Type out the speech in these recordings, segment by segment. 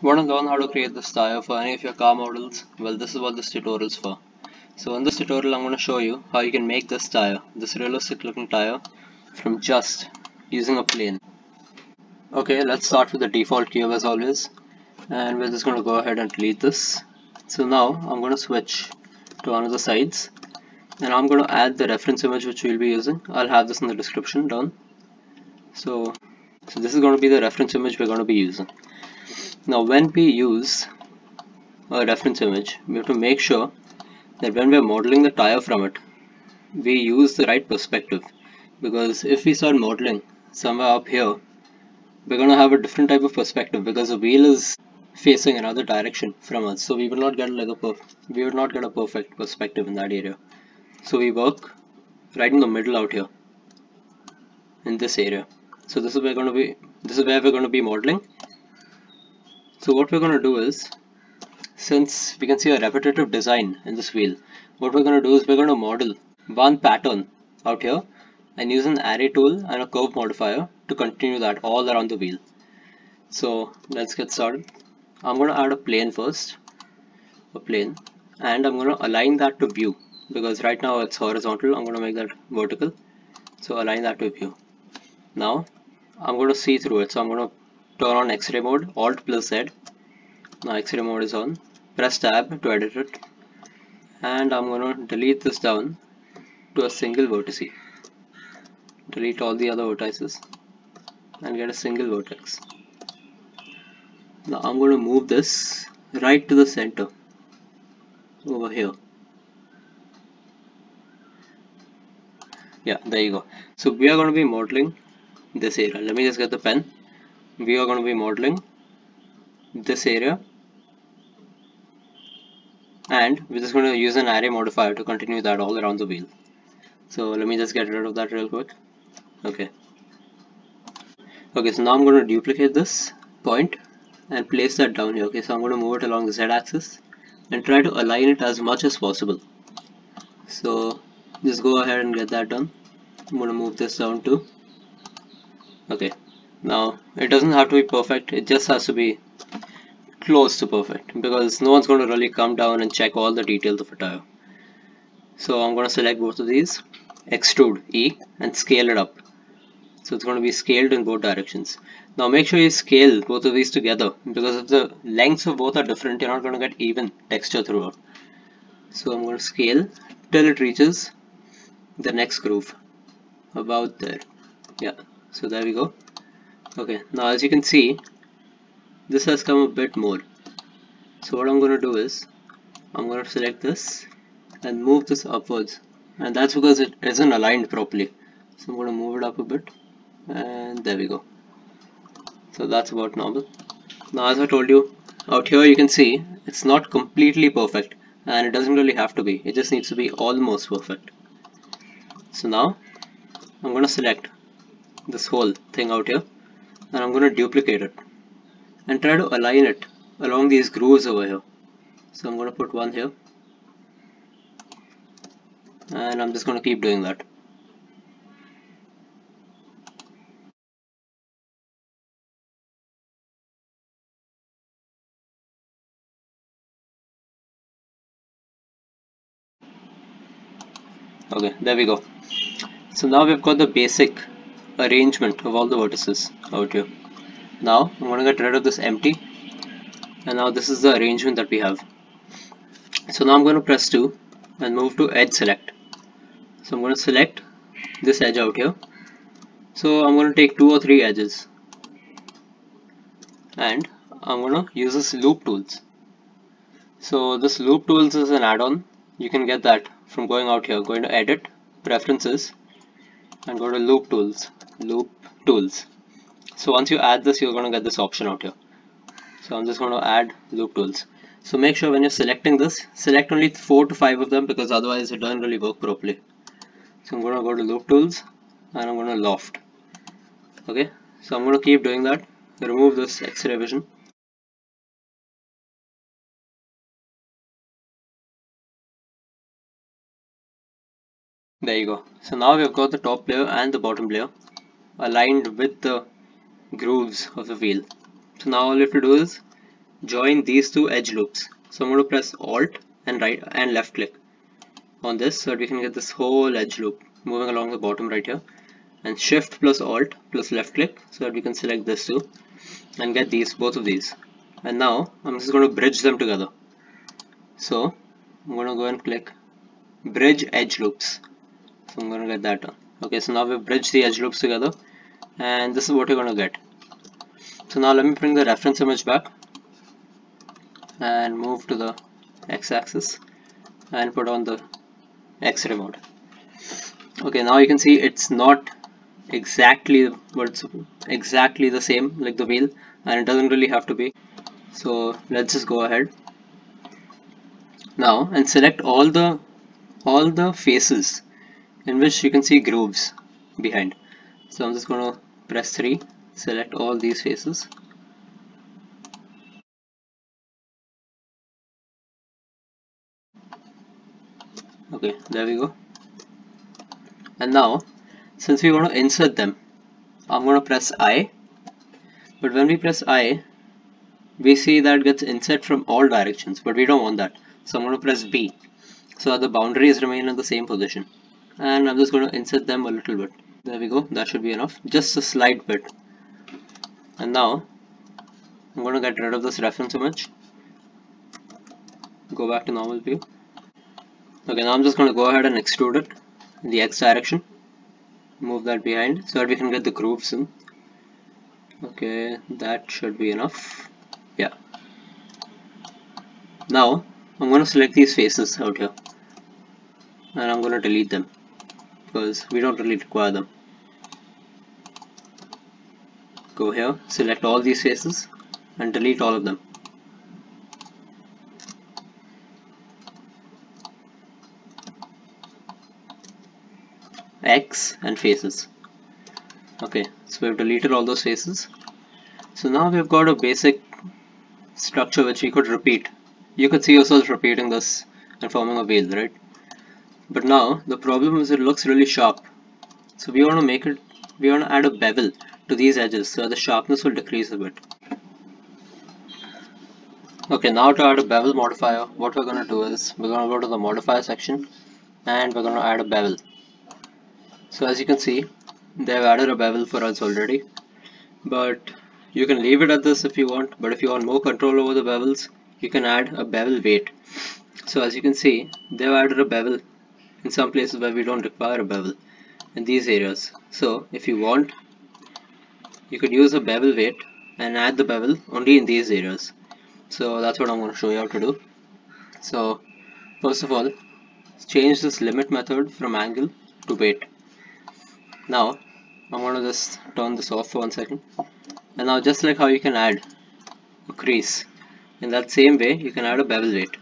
Want to learn how to create this tire for any of your car models? Well, this is what this tutorial is for. So in this tutorial I'm going to show you how you can make this tire, this realistic looking tire, from just using a plane. Okay, let's start with the default cube as always, and we're just going to go ahead and delete this. So now I'm going to switch to one of the sides, and I'm going to add the reference image which we'll be using. I'll have this in the description down. So this is going to be the reference image we're going to be using. Now when we use a reference image, we have to make sure that when we're modeling the tire from it, we use the right perspective, because if we start modeling somewhere up here, we're going to have a different type of perspective because the wheel is facing another direction from us, so we will not get a perfect perspective in that area. So we work right in the middle out here in this area. So this is where we're going to be modeling. So what we're going to do is, since we can see a repetitive design in this wheel, what we're going to do is we're going to model one pattern out here and use an array tool and a curve modifier to continue that all around the wheel. So let's get started. I'm going to add a plane first, and I'm going to align that to view, because right now it's horizontal. I'm going to make that vertical, so align that to view. Now I'm going to see through it, so I'm going to turn on X-ray mode, Alt plus Z. Now X-ray mode is on. Press tab to edit it, and I'm going to delete this down to a single vertex. Delete all the other vertices and get a single vertex. Now I'm going to move this right to the center over here. Yeah, there you go. So we are going to be modeling this area. Let me just get the pen. We are going to be modeling this area, and we're just going to use an array modifier to continue that all around the wheel. So let me just get rid of that real quick. Okay, so now I'm going to duplicate this point and place that down here. Okay, so I'm going to move it along the z-axis and try to align it as much as possible. So just go ahead and get that done. I'm going to move this down too. Okay, now it doesn't have to be perfect, it just has to be close to perfect, because no one's going to really come down and check all the details of a tire. So I'm going to select both of these, extrude E, and scale it up. So it's going to be scaled in both directions. Now make sure you scale both of these together, because if the lengths of both are different, you're not going to get even texture throughout. So I'm going to scale till it reaches the next groove, about there. Yeah, so there we go. Okay, now as you can see, this has come a bit more. So what I'm going to do is, I'm going to select this and move this upwards, and that's because it isn't aligned properly. So I'm going to move it up a bit, and there we go. So that's about normal. Now as I told you, out here you can see it's not completely perfect, and it doesn't really have to be, it just needs to be almost perfect. So now I'm going to select this whole thing out here, and I'm going to duplicate it and try to align it along these grooves over here. So I'm going to put one here, and I'm just going to keep doing that. Okay, there we go. So now we've got the basic arrangement of all the vertices out here. Now I'm going to get rid of this empty, and now this is the arrangement that we have. So now I'm going to press 2 and move to edge select. So I'm going to select this edge out here. So I'm going to take 2 or 3 edges, and I'm going to use this loop tools. So this loop tools is an add-on. You can get that from going out here, going to edit, preferences, and go to loop tools. So once you add this, you're going to get this option out here. So I'm just going to add loop tools. So make sure when you're selecting this, select only 4 to 5 of them, because otherwise it doesn't really work properly. So I'm going to go to loop tools, and I'm going to loft. Okay, so I'm going to keep doing that. Remove this X-ray vision. There you go. So now we've got the top layer and the bottom layer aligned with the grooves of the wheel. So now all you have to do is join these two edge loops. So I'm going to press Alt and right and left click on this so that we can get this whole edge loop moving along the bottom right here, and Shift plus Alt plus left click so that we can select this too and get these, both of these. And now I'm just going to bridge them together. So I'm going to go and click bridge edge loops. So I'm going to get that done. Okay, so now we've bridged the edge loops together, and this is what you're going to get. So now let me bring the reference image back and move to the x-axis and put on the x-ray mode. Okay, now you can see it's not exactly exactly the same like the wheel, and it doesn't really have to be. So let's just go ahead now and select all the faces in which you can see grooves behind. So I'm just going to press 3, select all these faces. Okay, there we go. And now since we want to insert them, I'm going to press I, but when we press I, we see that gets insert from all directions, but we don't want that. So I'm going to press B so that the boundaries remain in the same position, and I'm just going to insert them a little bit. There we go, that should be enough, just a slight bit. And now I'm going to get rid of this reference image, go back to normal view. Okay, now I'm just going to go ahead and extrude it in the X direction, move that behind so that we can get the grooves in. Okay, that should be enough. Yeah. Now I'm going to select these faces out here and I'm going to delete them because we don't really require them. Go here, select all these faces and delete all of them. X and faces. Okay, so we've deleted all those faces. So now we've got a basic structure which we could repeat. You could see yourself repeating this and forming a wheel, right? But now the problem is it looks really sharp. So we want to add a bevel to these edges so the sharpness will decrease a bit. Okay, now to add a bevel modifier, what we're going to do is we're going to go to the modifier section and we're going to add a bevel. So as you can see, they've added a bevel for us already, but you can leave it at this if you want, but if you want more control over the bevels, you can add a bevel weight. So as you can see, they've added a bevel in some places where we don't require a bevel in these areas. So if you want, you could use a bevel weight and add the bevel only in these areas. So that's what I'm going to show you how to do. So first of all, change this limit method from angle to weight. Now I'm going to just turn this off for 1 second, and now just like how you can add a crease, in that same way you can add a bevel weight.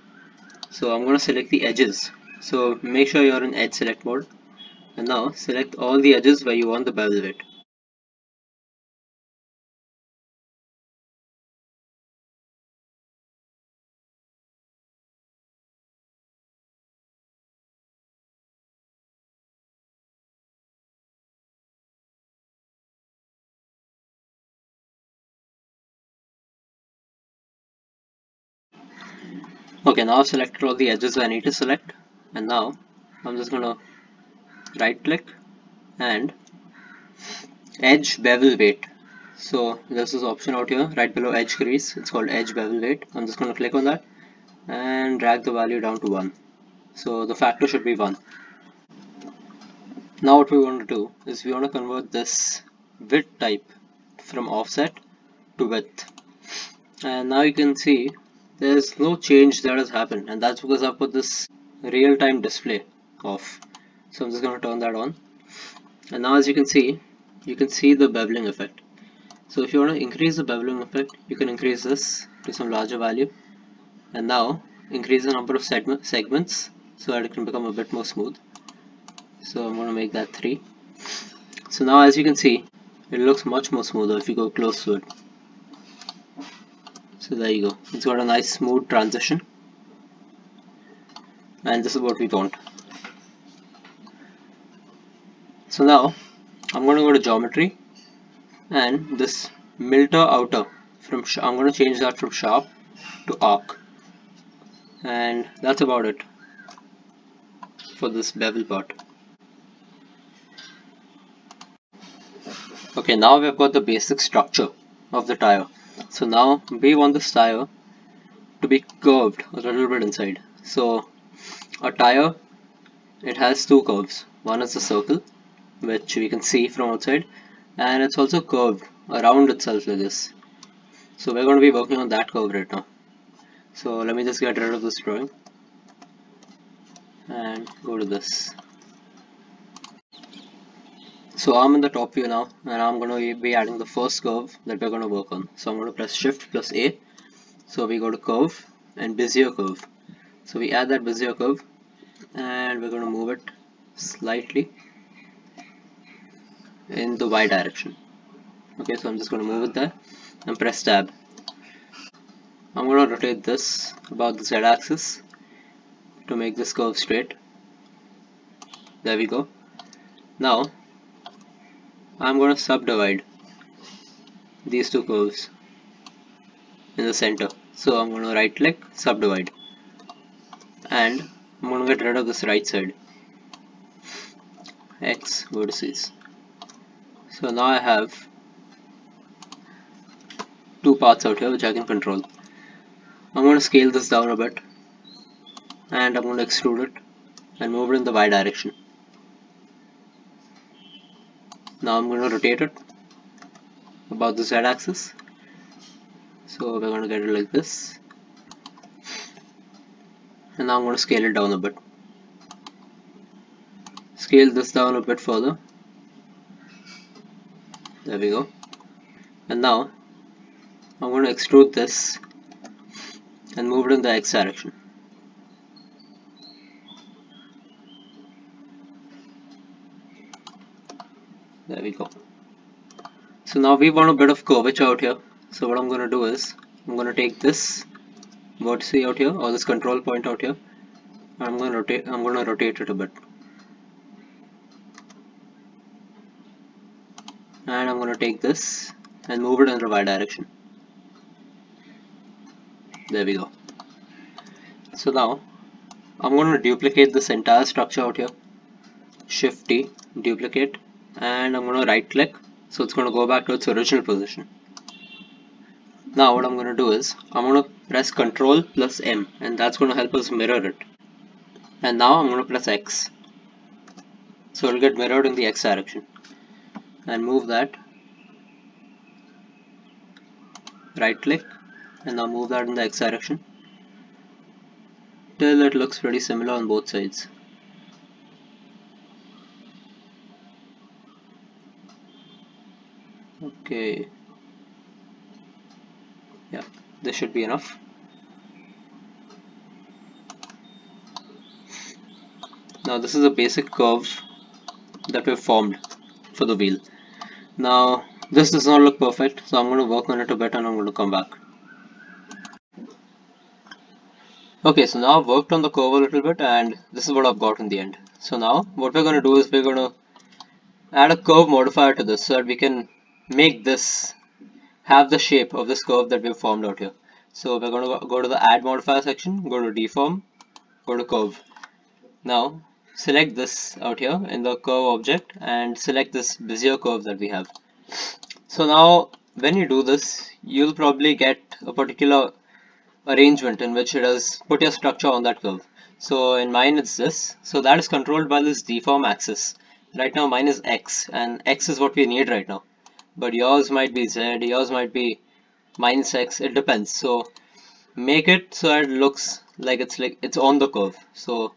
So I'm going to select the edges, so make sure you're in edge select mode, and now select all the edges where you want the bevel weight. Okay, now I've selected all the edges I need to select, and now I'm just going to right click and edge bevel weight. So there's this option out here right below edge crease, it's called edge bevel weight. I'm just going to click on that and drag the value down to 1. So the factor should be 1. Now what we want to do is we want to convert this width type from offset to width. And now you can see there's no change that has happened, and that's because I put this real-time display off. So I'm just going to turn that on, and now as you can see the beveling effect. So if you want to increase the beveling effect, you can increase this to some larger value, and now increase the number of segments so that it can become a bit more smooth. So I'm going to make that 3. So now as you can see, it looks much more smoother if you go close to it. So there you go, it's got a nice smooth transition, and this is what we want. So now I'm going to go to geometry, and this milter outer, I'm going to change that from sharp to arc, and that's about it for this bevel part. Okay, now we've got the basic structure of the tire. So now we want this tire to be curved a little bit inside. So a tire, it has two curves. One is a circle, which we can see from outside, and it's also curved around itself like this. So we're going to be working on that curve right now. So let me just get rid of this drawing and go to this. So I'm in the top view now, and I'm going to be adding the first curve that we're going to work on. So I'm going to press Shift plus A. So we go to curve and Bezier curve. So we add that Bezier curve, and we're going to move it slightly in the Y direction. Okay, so I'm just going to move it there and press tab. I'm going to rotate this about the Z axis to make this curve straight. There we go. Now I'm going to subdivide these two curves in the center. So I'm going to right click, subdivide, and I'm going to get rid of this right side, X vertices. So now I have two parts out here which I can control. I'm going to scale this down a bit, and I'm going to extrude it and move it in the Y direction. Now I'm going to rotate it about the Z axis. So we're going to get it like this, and now I'm going to scale it down a bit. Scale this down a bit further. There we go. And now I'm going to extrude this and move it in the X direction. There we go. So now we want a bit of curvature out here. So what I'm going to do is I'm going to take this vertex out here, or this control point out here, and I'm going to rotate it a bit. And I'm going to take this and move it in the Y direction. There we go. So now I'm going to duplicate this entire structure out here. Shift T, duplicate, and I'm going to right click, so it's going to go back to its original position. Now what I'm going to do is I'm going to press Ctrl plus M, and that's going to help us mirror it. And now I'm going to press X, so it'll get mirrored in the X direction, and move that. Right click, and now move that in the X direction till it looks pretty similar on both sides. Okay, yeah, this should be enough. Now this is a basic curve that we've formed for the wheel. Now this does not look perfect, so I'm going to work on it a bit and I'm going to come back. Okay, so now I've worked on the curve a little bit, and this is what I've got in the end. So now what we're going to do is we're going to add a curve modifier to this so that we can make this have the shape of this curve that we've formed out here. So we're going to go to the add modifier section, go to deform, go to curve. Now select this out here in the curve object and select this Bezier curve that we have. So now when you do this, you'll probably get a particular arrangement in which it has put your structure on that curve. So in mine it's this, so that is controlled by this deform axis. Right now mine is X, and X is what we need right now, but yours might be Z, yours might be minus X, it depends. So make it so that it looks like it's on the curve. So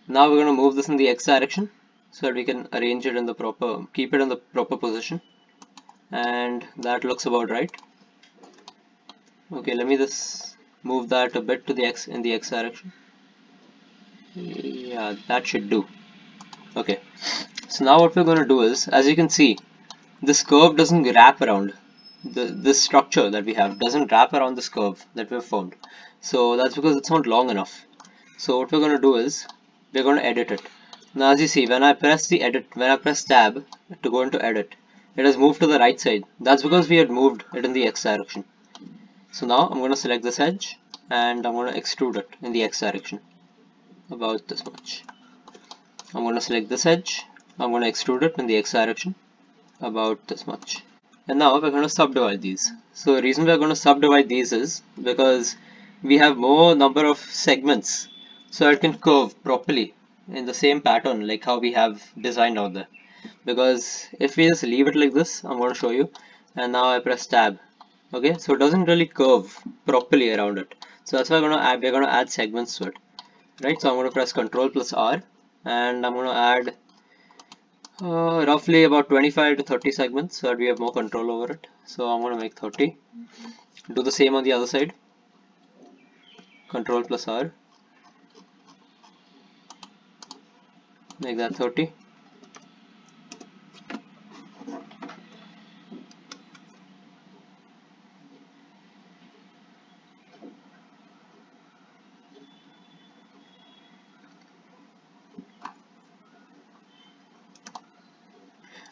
now we're going to move this in the X direction so that we can arrange it in the proper, keep it in the proper position, and that looks about right. Okay, let me just move that a bit to the X, in the X direction. Yeah, that should do. Okay, so now what we're going to do is, as you can see, this curve doesn't wrap around this structure that we have doesn't wrap around this curve that we've formed. So that's because it's not long enough. So what we're going to do is we're going to edit it. Now as you see, when I press tab to go into edit, it has moved to the right side. That's because we had moved it in the X direction. So now I'm going to select this edge and I'm going to extrude it in the x direction about this much. I'm going to select this edge, I'm going to extrude it in the x direction about this much. And now we're going to subdivide these. So the reason we're going to subdivide these is because we have more number of segments, so it can curve properly in the same pattern like how we have designed out there. Because if we just leave it like this, I'm going to show you, and now I press tab. Okay, so it doesn't really curve properly around it. So that's why we're going to add segments to it. Right, so I'm going to press Ctrl plus R and I'm going to add roughly about 25 to 30 segments so that we have more control over it. So I'm going to make 30. Do the same on the other side. Ctrl plus R. Make that 30.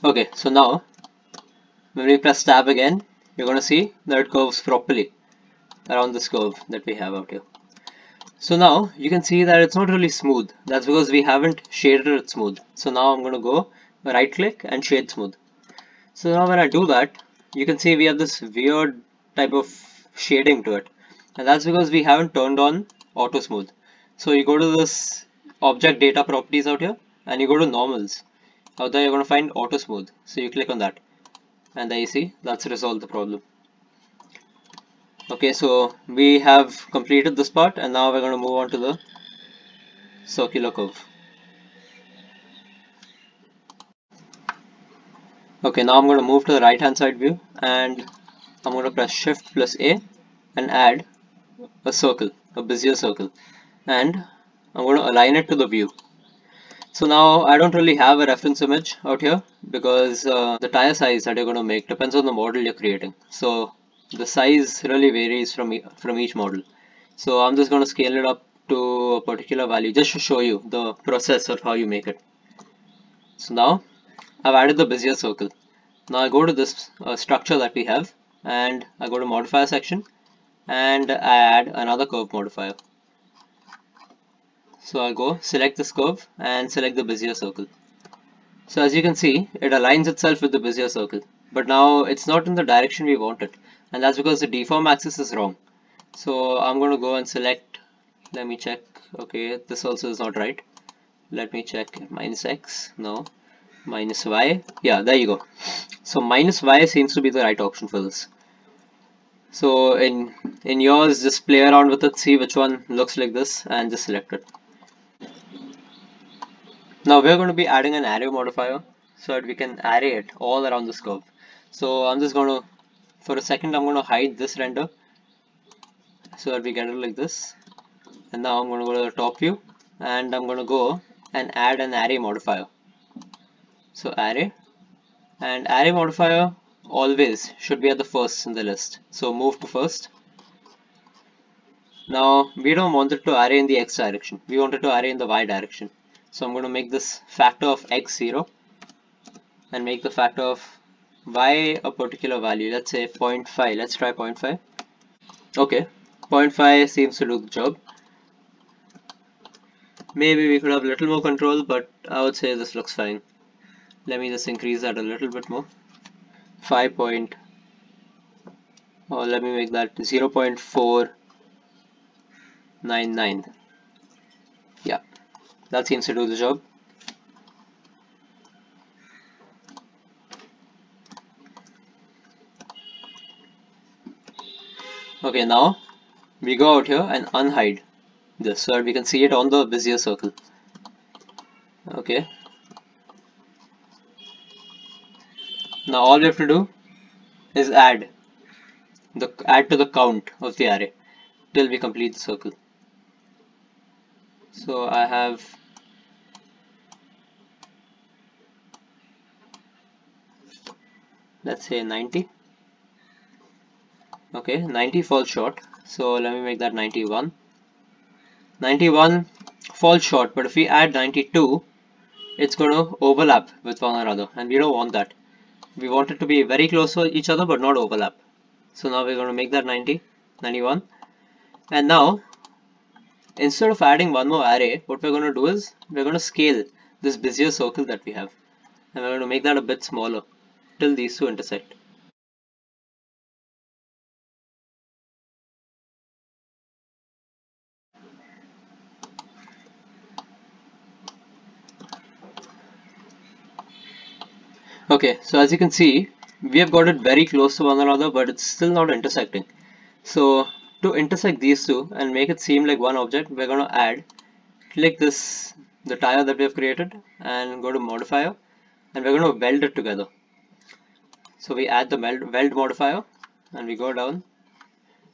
Okay, so now when we press tab again, you're going to see that it curves properly around this curve that we have out here. So now you can see that it's not really smooth. That's because we haven't shaded it smooth. So now I'm going to go right click and shade smooth. So now when I do that, you can see we have this weird type of shading to it. And that's because we haven't turned on auto smooth. So you go to this object data properties out here and you go to normals. Out there you're going to find auto smooth. So you click on that. And there you see, that's resolved the problem. Okay, so we have completed this part and now we're going to move on to the circular curve. Okay, now I'm going to move to the right hand side view and I'm going to press Shift plus A and add a circle, a Bezier circle, and I'm going to align it to the view. So now I don't really have a reference image out here because the tire size that you're going to make depends on the model you're creating. So the size really varies from each model. So I'm just going to scale it up to a particular value just to show you the process of how you make it. So now I've added the Bezier circle. Now I go to this structure that we have and I go to modifier section and I add another curve modifier. So I'll go select this curve and select the Bezier circle. So as you can see, it aligns itself with the Bezier circle, but now it's not in the direction we want it, and that's because the deform axis is wrong. So I'm going to go and select, let me check, okay, this also is not right. Let me check, minus x, no, minus y, yeah, there you go. So minus y seems to be the right option for this. So in yours, just play around with it, see which one looks like this and just select it. Now we're going to be adding an array modifier so that we can array it all around this curve. So I'm just going to, for a second, I'm going to hide this render so that we get it like this. And now I'm going to go to the top view and I'm going to go and add an array modifier. So array, and array modifier always should be at the first in the list. So move to first. Now we don't want it to array in the x direction. We want it to array in the y direction. So I'm going to make this factor of x 0 and make the factor of y a particular value. Let's say 0.5. Let's try 0.5. Okay, 0.5 seems to do the job. Maybe we could have a little more control, but I would say this looks fine. Let me just increase that a little bit more. 5 point, or let me make that 0.499. Yeah, that seems to do the job. Okay, now we go out here and unhide this so that we can see it on the Bezier circle. Okay. Now all we have to do is add to the count of the array till we complete the circle. So I have, let's say 90. Okay, 90 falls short, so let me make that 91. 91 falls short, but if we add 92, it's going to overlap with one another, and we don't want that. We want it to be very close to each other but not overlap. So now we're going to make that 90. 91. And now, instead of adding one more array, what we're going to do is we're going to scale this busier circle that we have. And we're going to make that a bit smaller till these two intersect. Okay, so as you can see, we have got it very close to one another, but it's still not intersecting. So to intersect these two and make it seem like one object, we're going to click this, the tire that we have created, and go to modifier, and we're going to weld it together. So we add the weld modifier, and we go down,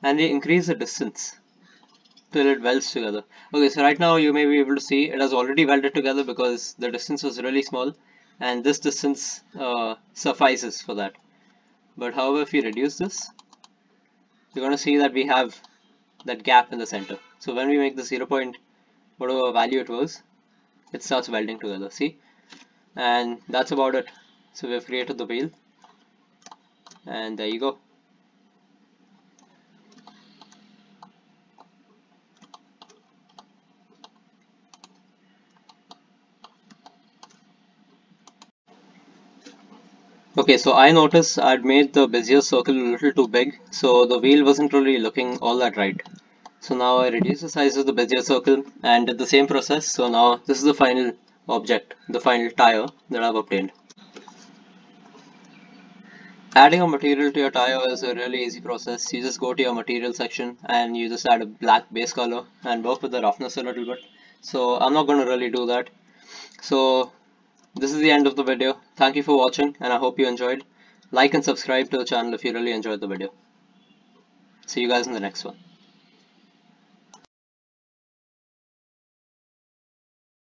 and we increase the distance till it welds together. Okay, so right now you may be able to see it has already welded together because the distance was really small, and this distance suffices for that. But however, if we reduce this, you're going to see that we have that gap in the center. So when we make the 0. Whatever value it was, it starts welding together. See, and that's about it. So we have created the wheel, and there you go. Okay, so I noticed I'd made the Bezier circle a little too big, so the wheel wasn't really looking all that right. So now I reduced the size of the Bezier circle and did the same process. So now this is the final object, the final tire that I've obtained. Adding a material to your tire is a really easy process. You just go to your material section and you just add a black base color and work with the roughness a little bit. So I'm not going to really do that. So this is the end of the video. Thank you for watching, and I hope you enjoyed. Like and subscribe to the channel if you really enjoyed the video. See you guys in the next one.